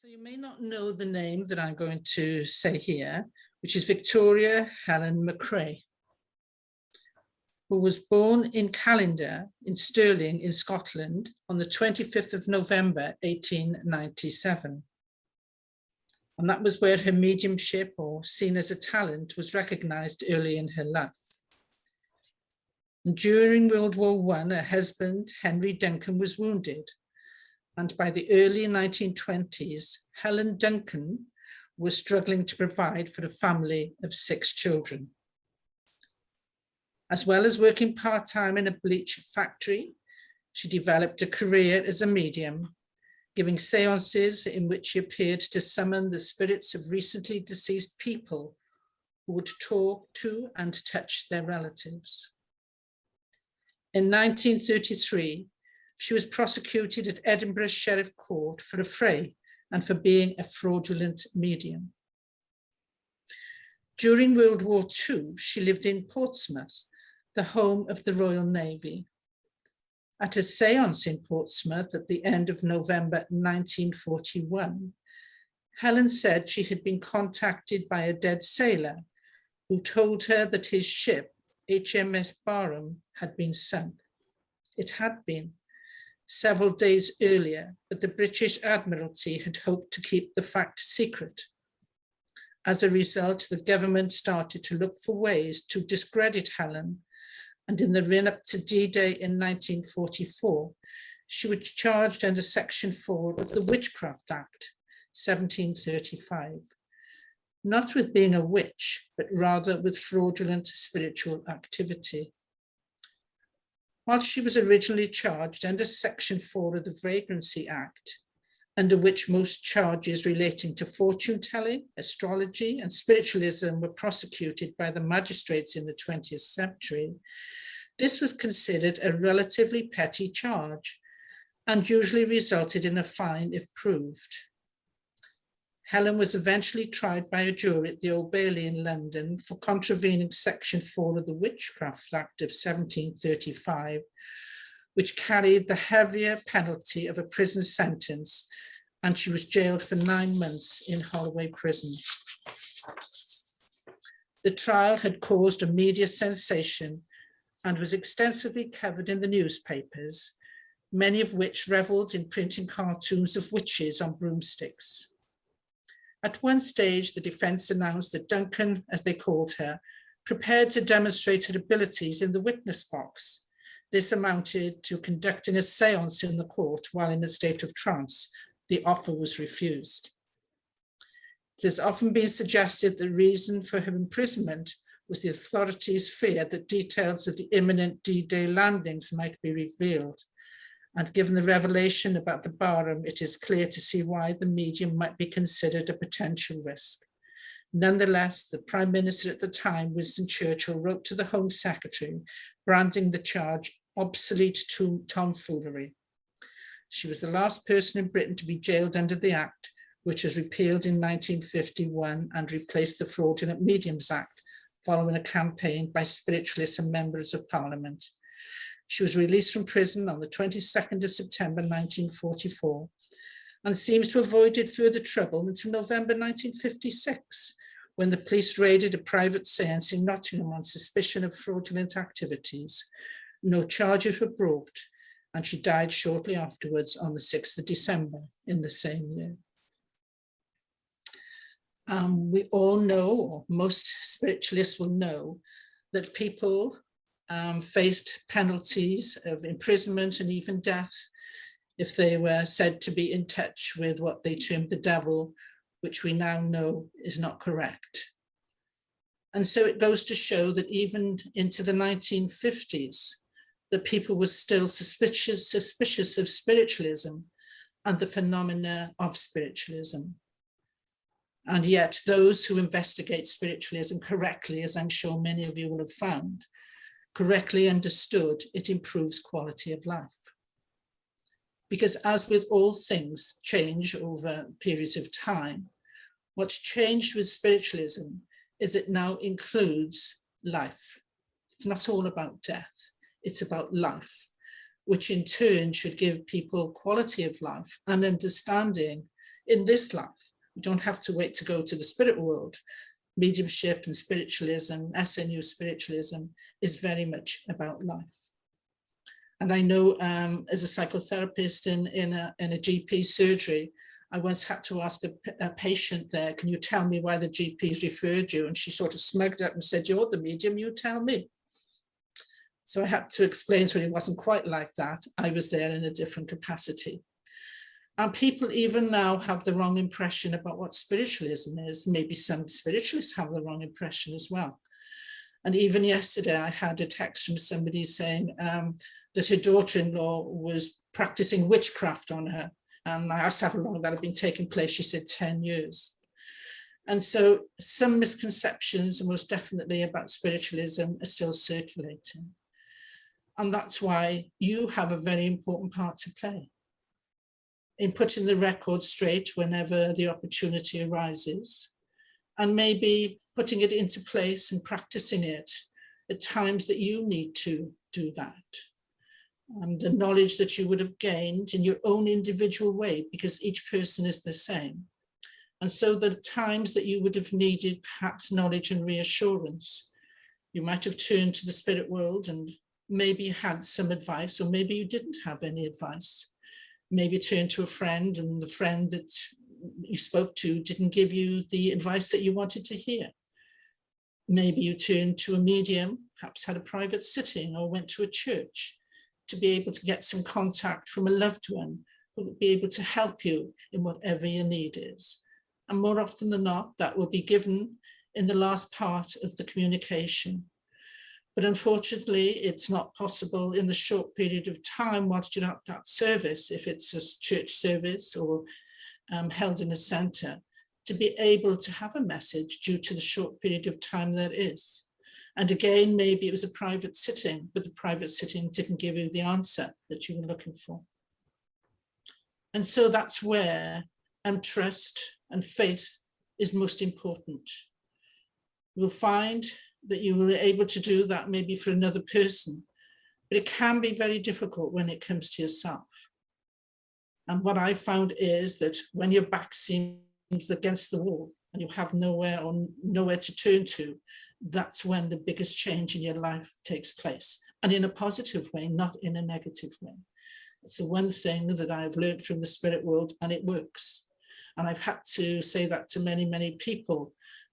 So you may not know the name that I'm going to say here, which is Victoria Helen McRae, who was born in Callander in Stirling in Scotland on the 25th of November, 1897. And that was where her mediumship, or seen as a talent, was recognised early in her life. And during World War I, her husband, Helen Duncan, was wounded. And by the early 1920s, Helen Duncan was struggling to provide for a family of 6 children. As well as working part-time in a bleach factory, she developed a career as a medium, giving seances in which she appeared to summon the spirits of recently deceased people who would talk to and touch their relatives. In 1933, she was prosecuted at Edinburgh Sheriff Court for affray and for being a fraudulent medium. During World War II, she lived in Portsmouth, the home of the Royal Navy. At a séance in Portsmouth at the end of November 1941, Helen said she had been contacted by a dead sailor who told her that his ship, HMS Barham, had been sunk. It had been several days earlier, but the British Admiralty had hoped to keep the fact secret. As a result, the government started to look for ways to discredit Helen, and in the run-up to D-Day in 1944, she was charged under Section 4 of the Witchcraft Act, 1735, not with being a witch, but rather with fraudulent spiritual activity. While she was originally charged under Section 4 of the Vagrancy Act, under which most charges relating to fortune-telling, astrology, and spiritualism were prosecuted by the magistrates in the 20th century, this was considered a relatively petty charge and usually resulted in a fine if proved. Helen was eventually tried by a jury at the Old Bailey in London for contravening Section 4 of the Witchcraft Act of 1735, which carried the heavier penalty of a prison sentence, and she was jailed for 9 months in Holloway Prison. The trial had caused a media sensation and was extensively covered in the newspapers, many of which revelled in printing cartoons of witches on broomsticks. At one stage, the defence announced that Duncan, as they called her, prepared to demonstrate her abilities in the witness box. This amounted to conducting a séance in the court while in a state of trance. The offer was refused. It has often been suggested the reason for her imprisonment was the authorities' fear that details of the imminent D-Day landings might be revealed. And given the revelation about the Barham, it is clear to see why the medium might be considered a potential risk. Nonetheless, the Prime Minister at the time, Winston Churchill, wrote to the Home Secretary, branding the charge obsolete tomfoolery. She was the last person in Britain to be jailed under the Act, which was repealed in 1951 and replaced the Fraudulent Mediums Act, following a campaign by spiritualists and members of Parliament. She was released from prison on the 22nd of September 1944 and seems to have avoided further trouble until November 1956, when the police raided a private séance in Nottingham on suspicion of fraudulent activities. No charges were brought, and she died shortly afterwards on the 6th of December in the same year. We all know, or most spiritualists will know, that people faced penalties of imprisonment and even death if they were said to be in touch with what they termed the devil, which we now know is not correct. And so it goes to show that even into the 1950s, that people were still suspicious of spiritualism and the phenomena of spiritualism. And yet those who investigate spiritualism correctly, as I'm sure many of you will have found, correctly understood, it improves quality of life. Because as with all things change over periods of time, what's changed with spiritualism is it now includes life. It's not all about death, it's about life, which in turn should give people quality of life and understanding in this life. You don't have to wait to go to the spirit world. Mediumship and spiritualism, SNU spiritualism, is very much about life. And I know as a psychotherapist in a GP surgery, I once had to ask a patient there, can you tell me why the GP's referred you? And she sort of smugged up and said, you're the medium, you tell me. So I had to explain to her it wasn't quite like that. I was there in a different capacity. And people even now have the wrong impression about what spiritualism is. Maybe some spiritualists have the wrong impression as well. And even yesterday, I had a text from somebody saying that her daughter-in-law was practicing witchcraft on her. And I asked how long that had been taking place. She said 10 years. And so some misconceptions, most definitely about spiritualism, are still circulating. And that's why you have a very important part to play in putting the record straight whenever the opportunity arises, and maybe putting it into place and practicing it at times that you need to do that. And the knowledge that you would have gained in your own individual way, because each person is the same. And so the times that you would have needed perhaps knowledge and reassurance, you might have turned to the spirit world and maybe had some advice, or maybe you didn't have any advice. Maybe turn to a friend, and the friend that you spoke to didn't give you the advice that you wanted to hear. Maybe you turned to a medium, perhaps had a private sitting, or went to a church to be able to get some contact from a loved one who would be able to help you in whatever your need is. And more often than not, that will be given in the last part of the communication. But unfortunately, it's not possible in the short period of time whilst you're at that service, if it's a church service or held in a centre, to be able to have a message due to the short period of time there is. And again, maybe it was a private sitting, but the private sitting didn't give you the answer that you were looking for. And so that's where trust and faith is most important. You'll find that you will be able to do that maybe for another person, but it can be very difficult when it comes to yourself. And what I found is that when your back seems against the wall and you have nowhere to turn to, that's when the biggest change in your life takes place, and in a positive way, not in a negative way. It's the one thing that I've learned from the spirit world, and it works. And I've had to say that to many, many people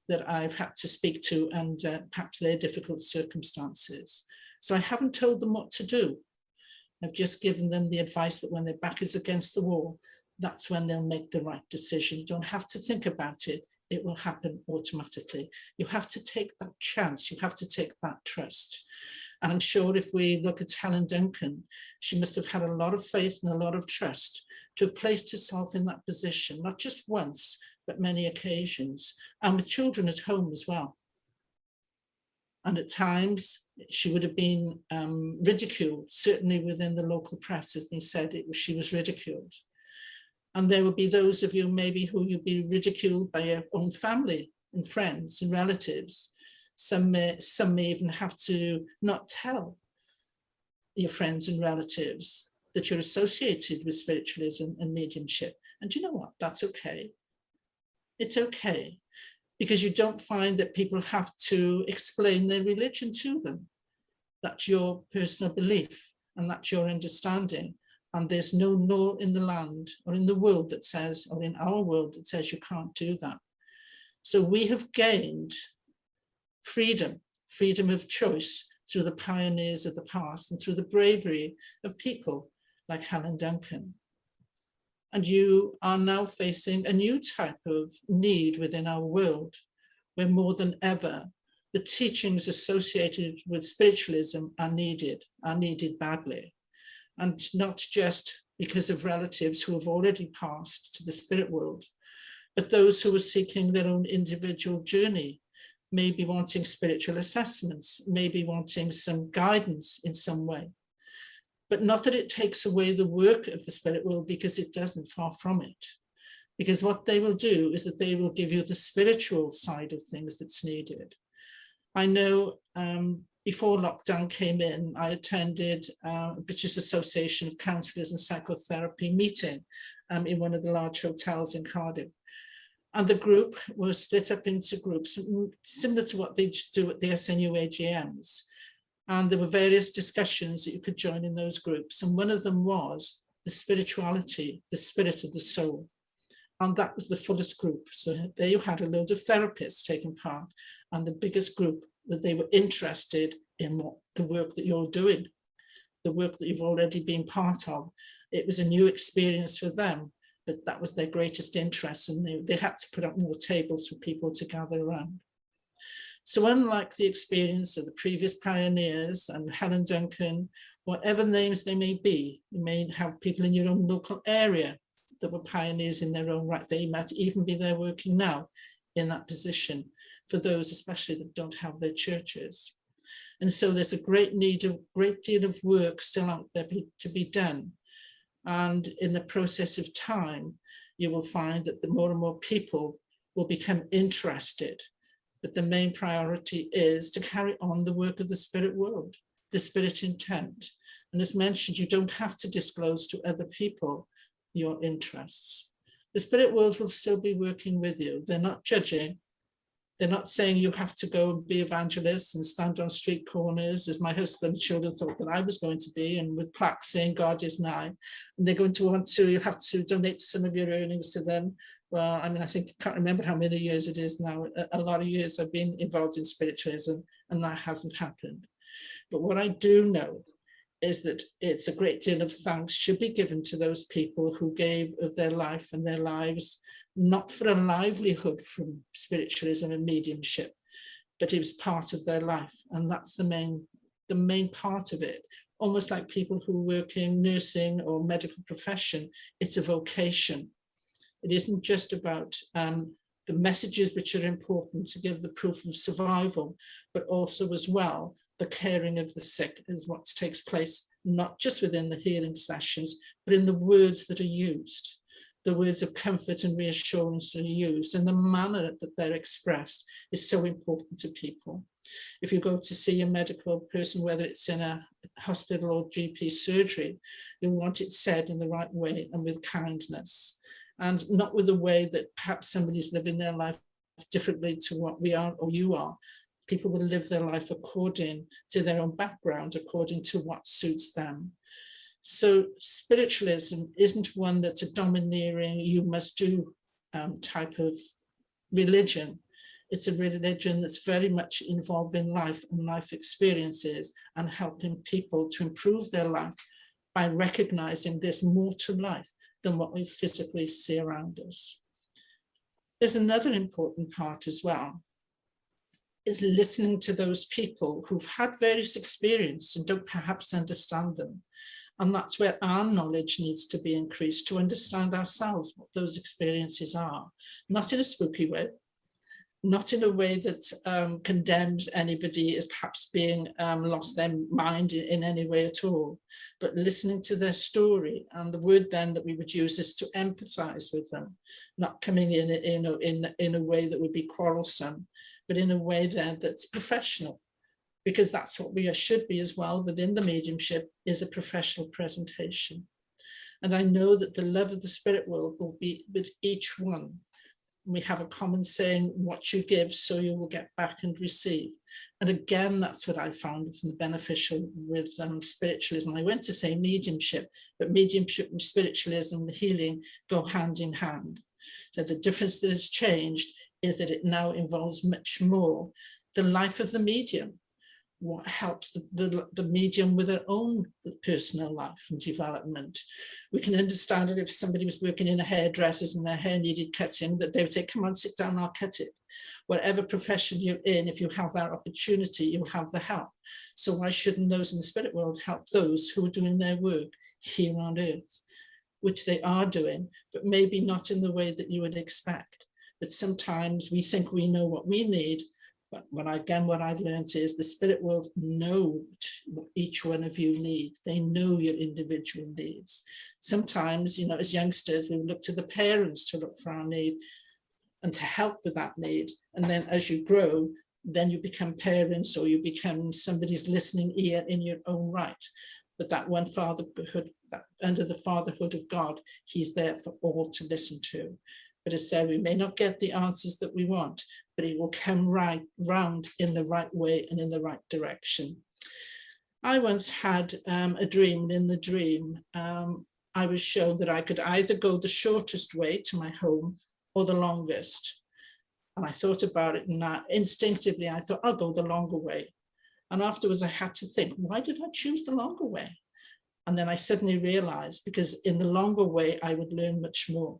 that I've had to speak to, and perhaps their difficult circumstances. So I haven't told them what to do. I've just given them the advice that when their back is against the wall, that's when they'll make the right decision. You don't have to think about it. It will happen automatically. You have to take that chance. You have to take that trust. And I'm sure if we look at Helen Duncan, she must have had a lot of faith and a lot of trust to have placed herself in that position, not just once, but many occasions, and with children at home as well. And at times she would have been ridiculed, certainly within the local press has been said she was ridiculed. And there will be those of you maybe who you'll be ridiculed by your own family and friends and relatives. Some may even have to not tell your friends and relatives that you're associated with spiritualism and mediumship. And you know what? That's okay. It's okay, because you don't find that people have to explain their religion to them. That's your personal belief, and that's your understanding. And there's no law in the land or in the world that says, or in our world that says you can't do that. So we have gained freedom of choice through the pioneers of the past and through the bravery of people like Helen Duncan. And you are now facing a new type of need within our world, where more than ever, the teachings associated with spiritualism are needed badly. And not just because of relatives who have already passed to the spirit world, but those who are seeking their own individual journey, maybe wanting spiritual assessments, maybe wanting some guidance in some way. But not that it takes away the work of the spirit world, because it doesn't, far from it. Because what they will do is that they will give you the spiritual side of things that's needed. I know before lockdown came in, I attended a British Association of Counsellors and Psychotherapy meeting, in one of the large hotels in Cardiff. And the group was split up into groups similar to what they do at the SNU AGMs. And there were various discussions that you could join in those groups. And one of them was the spirituality, the spirit of the soul. And that was the fullest group. So there you had a load of therapists taking part. And the biggest group that they were interested in what the work that you're doing, the work that you've already been part of. It was a new experience for them, but that was their greatest interest, and they had to put up more tables for people to gather around. So unlike the experience of the previous pioneers and Helen Duncan, whatever names they may be, you may have people in your own local area that were pioneers in their own right. They might even be there working now in that position, for those especially that don't have their churches. And so there's a great deal of work still out there to be done. And in the process of time, you will find that the more and more people will become interested. But the main priority is to carry on the work of the spirit world, the spirit intent. And as mentioned, you don't have to disclose to other people your interests. The spirit world will still be working with you. They're not judging. They're not saying you have to go and be evangelists and stand on street corners, as my husband's children thought that I was going to be, and with plaques saying God is nigh. And they're going to want to, you'll have to donate some of your earnings to them. Well, I mean, I can't remember how many years it is now. A lot of years I've been involved in spiritualism, and that hasn't happened. But what I do know is that it's a great deal of thanks should be given to those people who gave of their life and their lives, not for a livelihood from spiritualism and mediumship, but it was part of their life. And that's the main part of it. Almost like people who work in nursing or medical profession, it's a vocation. It isn't just about the messages which are important to give the proof of survival, but also as well, the caring of the sick is what takes place, not just within the healing sessions, but in the words that are used. The words of comfort and reassurance that are used, and the manner that they're expressed is so important to people. If you go to see a medical person, whether it's in a hospital or GP surgery, you'll want it said in the right way and with kindness, and not with a way that perhaps somebody's living their life differently to what we are or you are. People will live their life according to their own background, according to what suits them. So spiritualism isn't one that's a domineering, you must do type of religion. It's a religion that's very much involved in life and life experiences and helping people to improve their life by recognizing there's more to life than what we physically see around us. There's another important part as well, is listening to those people who've had various experiences and don't perhaps understand them. And that's where our knowledge needs to be increased to understand ourselves, what those experiences are, not in a spooky way, not in a way that condemns anybody as perhaps being lost their mind in any way at all, but listening to their story. And the word then that we would use is to empathize with them, not coming in a way that would be quarrelsome, but in a way then that's professional, because that's what we should be as well within the mediumship, is a professional presentation. And I know that the love of the spirit world will be with each one. We have a common saying, what you give, so you will get back and receive. And again, that's what I found beneficial with spiritualism. I went to say mediumship, but mediumship and spiritualism and healing go hand in hand. So the difference that has changed is that it now involves much more the life of the medium, what helps the medium with their own personal life and development. We can understand it if somebody was working in a hairdresser's and their hair needed cutting, that they would say, come on, sit down, I'll cut it. Whatever profession you're in, if you have that opportunity, you'll have the help. So why shouldn't those in the spirit world help those who are doing their work here on earth, which they are doing, but maybe not in the way that you would expect. But sometimes we think we know what we need. But what I've learned is the spirit world know what each one of you need. They know your individual needs. Sometimes, as youngsters, we look to the parents to look for our need and to help with that need. And then as you grow, then you become parents, or you become somebody's listening ear in your own right. but that one fatherhood, that under the fatherhood of God, he's there for all to listen to. But as I said, we may not get the answers that we want, but he will come round in the right way and in the right direction. I once had a dream, and in the dream, I was shown that I could either go the shortest way to my home or the longest. And I thought about it, and instinctively I thought, I'll go the longer way. And afterwards I had to think, why did I choose the longer way? And then I suddenly realized, because in the longer way, I would learn much more.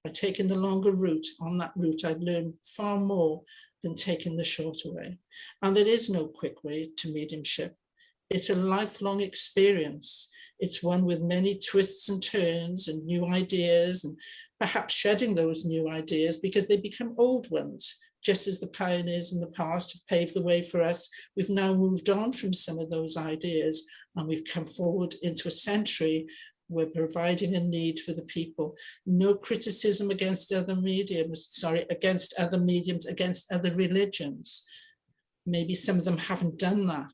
By taking the longer route, on that route, I'd learn far more than taking the shorter way. And there is no quick way to mediumship. It's a lifelong experience. It's one with many twists and turns and new ideas, and perhaps shedding those new ideas because they become old ones. Just as the pioneers in the past have paved the way for us, we've now moved on from some of those ideas, and we've come forward into a century. We're providing a need for the people. No criticism against other mediums, against other mediums, against other religions. Maybe some of them haven't done that,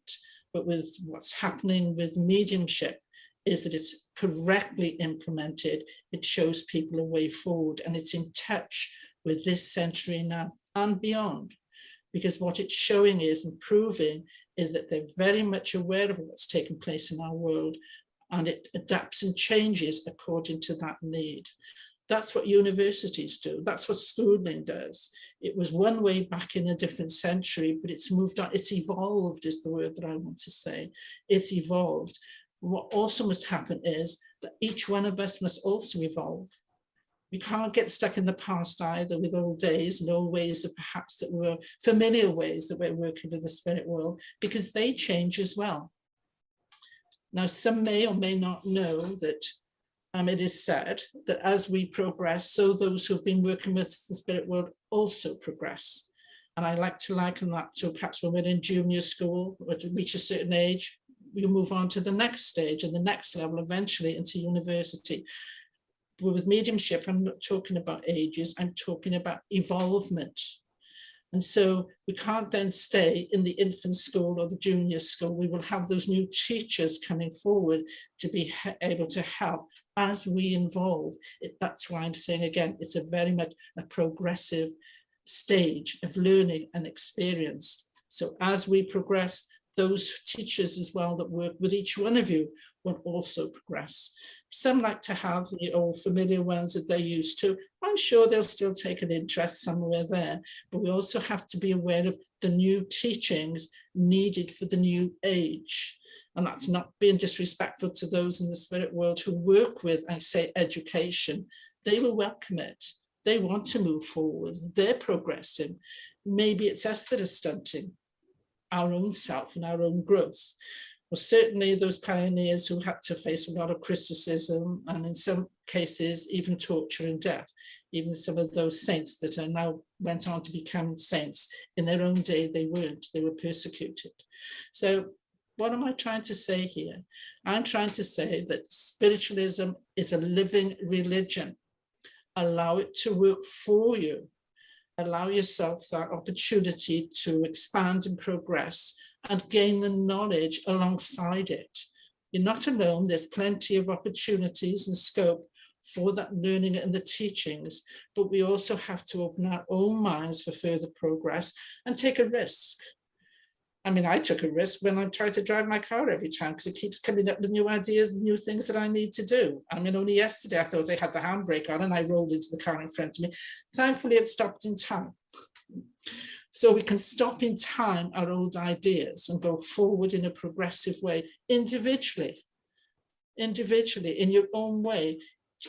but with what's happening with mediumship is that it's correctly implemented. It shows people a way forward, and it's in touch with this century now and beyond, because what it's showing is and proving is that they're very much aware of what's taking place in our world, and it adapts and changes according to that need. That's what universities do. That's what schooling does. It was one way back in a different century, but it's moved on. It's evolved is the word that I want to say. It's evolved. What also must happen is that each one of us must also evolve. We can't get stuck in the past either with old days and old ways that perhaps that were familiar ways that we're working with the spirit world, because they change as well. Now, some may or may not know that it is said that as we progress, so those who've been working with the spirit world also progress. And I like to liken that to perhaps when we're in junior school, or to reach a certain age, we move on to the next stage and the next level, eventually into university. But with mediumship, I'm not talking about ages, I'm talking about evolvement. And so we can't then stay in the infant school or the junior school. We will have those new teachers coming forward to be able to help as we evolve. That's why I'm saying again, it's a very much a progressive stage of learning and experience. So as we progress, those teachers as well that work with each one of you will also progress. Some like to have the old familiar ones that they're used to. I'm sure they'll still take an interest somewhere there, but we also have to be aware of the new teachings needed for the new age. And that's not being disrespectful to those in the spirit world who work with, I say, education. They will welcome it. They want to move forward. They're progressing. Maybe it's us that are stunting our own self and our own growth. Well, certainly those pioneers who had to face a lot of criticism and in some cases even torture and death, even some of those saints that are now went on to become saints, in their own day they weren't, they were persecuted. So what am I trying to say here? I'm trying to say that spiritualism is a living religion. Allow it to work for you. Allow yourself that opportunity to expand and progress and gain the knowledge alongside it. You're not alone. There's plenty of opportunities and scope for that learning and the teachings, but we also have to open our own minds for further progress and take a risk. I mean, I took a risk when I tried to drive my car every time because it keeps coming up with new ideas and new things that I need to do. I mean, only yesterday I thought I had the handbrake on and I rolled into the car in front of me. Thankfully, it stopped in time. So we can stop in time our old ideas and go forward in a progressive way, individually, in your own way.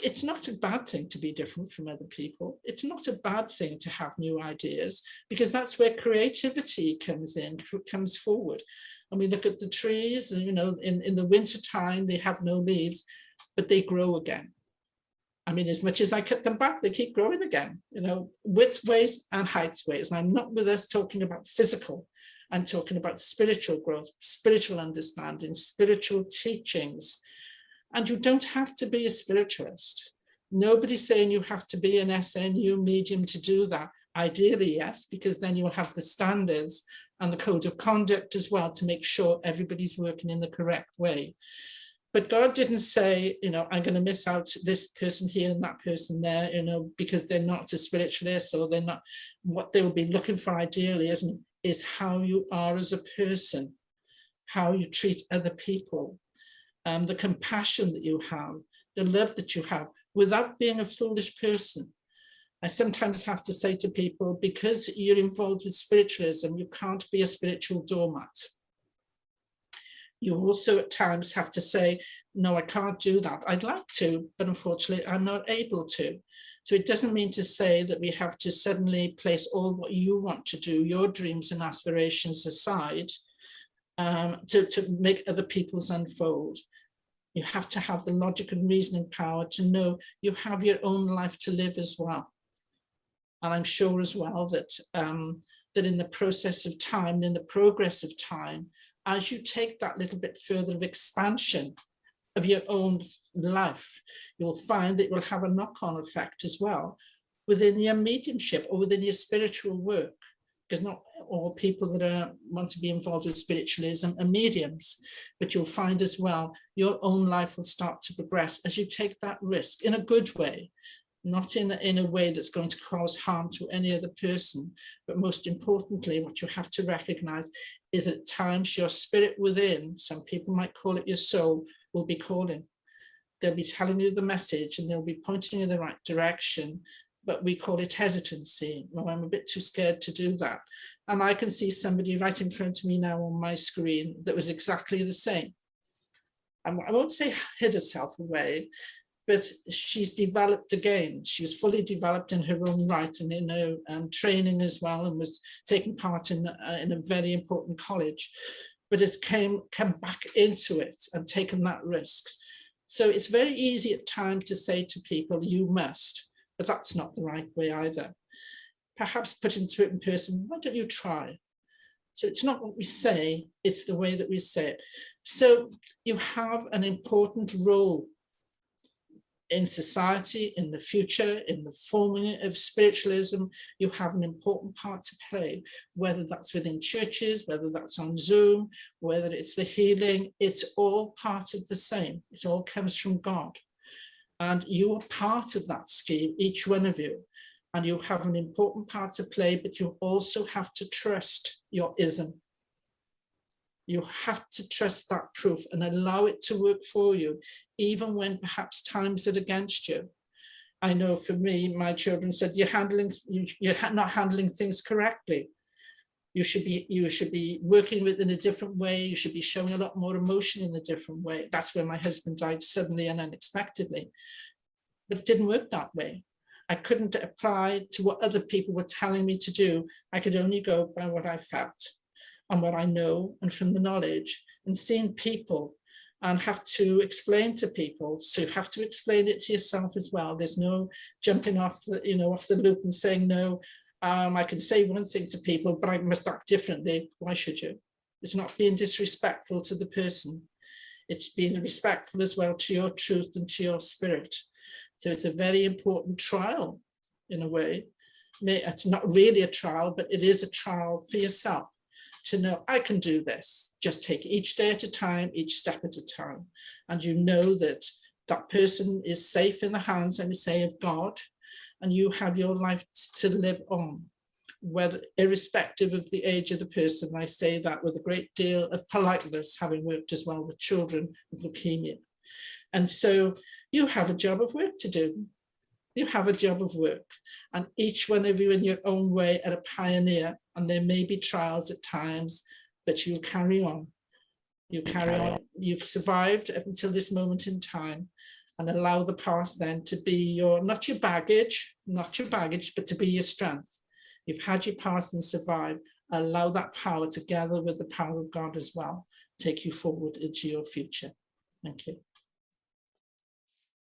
It's not a bad thing to be different from other people. It's not a bad thing to have new ideas, because that's where creativity comes forward. And we look at the trees, and in the winter time, they have no leaves, but they grow again. I mean, as much as I cut them back, they keep growing again, width ways and height ways. And I'm not with us talking about physical. I'm talking about spiritual growth, spiritual understanding, spiritual teachings. And you don't have to be a spiritualist. Nobody's saying you have to be an SNU medium to do that. Ideally, yes, because then you'll have the standards and the code of conduct as well to make sure everybody's working in the correct way. But God didn't say, I'm going to miss out this person here and that person there, because they're not a spiritualist, or they're not. What they will be looking for ideally is how you are as a person, how you treat other people, the compassion that you have, the love that you have, without being a foolish person. I sometimes have to say to people, because you're involved with spiritualism, you can't be a spiritual doormat. You also at times have to say, no, I can't do that. I'd like to, but unfortunately, I'm not able to. So it doesn't mean to say that we have to suddenly place all what you want to do, your dreams and aspirations aside, to make other people's unfold. You have to have the logic and reasoning power to know you have your own life to live as well. And I'm sure as well that, that in the process of time, in the progress of time, as you take that little bit further of expansion of your own life, you'll find that it will have a knock-on effect as well within your mediumship or within your spiritual work, because not all people that want to be involved with spiritualism are mediums, but you'll find as well your own life will start to progress as you take that risk in a good way, not in a way that's going to cause harm to any other person. But most importantly, what you have to recognize is at times your spirit within, some people might call it your soul, will be calling. They'll be telling you the message and they'll be pointing in the right direction, but we call it hesitancy. Well, I'm a bit too scared to do that. And I can see somebody right in front of me now on my screen that was exactly the same. I won't say hid herself away, but she's developed again. She was fully developed in her own right and in her training as well, and was taking part in a very important college, but has come back into it and taken that risk. So it's very easy at times to say to people, you must, but that's not the right way either. Perhaps put into it in person, why don't you try? So it's not what we say, it's the way that we say it. So you have an important role in society, in the future, in the forming of spiritualism. You have an important part to play, whether that's within churches, whether that's on Zoom, whether it's the healing, it's all part of the same. It all comes from God. And you are part of that scheme, each one of you. And you have an important part to play, but you also have to trust your ism. You have to trust that proof and allow it to work for you, even when perhaps times are against you. I know for me, my children said, you're not handling things correctly. You should be working with in a different way. You should be showing a lot more emotion in a different way. That's when my husband died suddenly and unexpectedly. But it didn't work that way. I couldn't apply to what other people were telling me to do. I could only go by what I felt and what I know, and from the knowledge, and seeing people and have to explain to people. So you have to explain it to yourself as well. There's no jumping off the loop and saying, no, I can say one thing to people, but I must act differently. Why should you? It's not being disrespectful to the person. It's being respectful as well to your truth and to your spirit. So it's a very important trial in a way. It's not really a trial, but it is a trial for yourself to know, I can do this. Just take each day at a time, each step at a time. And you know that that person is safe in the hands, let me say, of God, and you have your life to live on, whether irrespective of the age of the person. I say that with a great deal of politeness, having worked as well with children with leukemia. And so you have a job of work to do. You have a job of work, and each one of you in your own way are a pioneer, and there may be trials at times, but you'll carry on. You carry on. You've survived up until this moment in time, and allow the past then to be your, not your baggage, but to be your strength. You've had your past and survived. Allow that power together with the power of God as well, take you forward into your future. Thank you.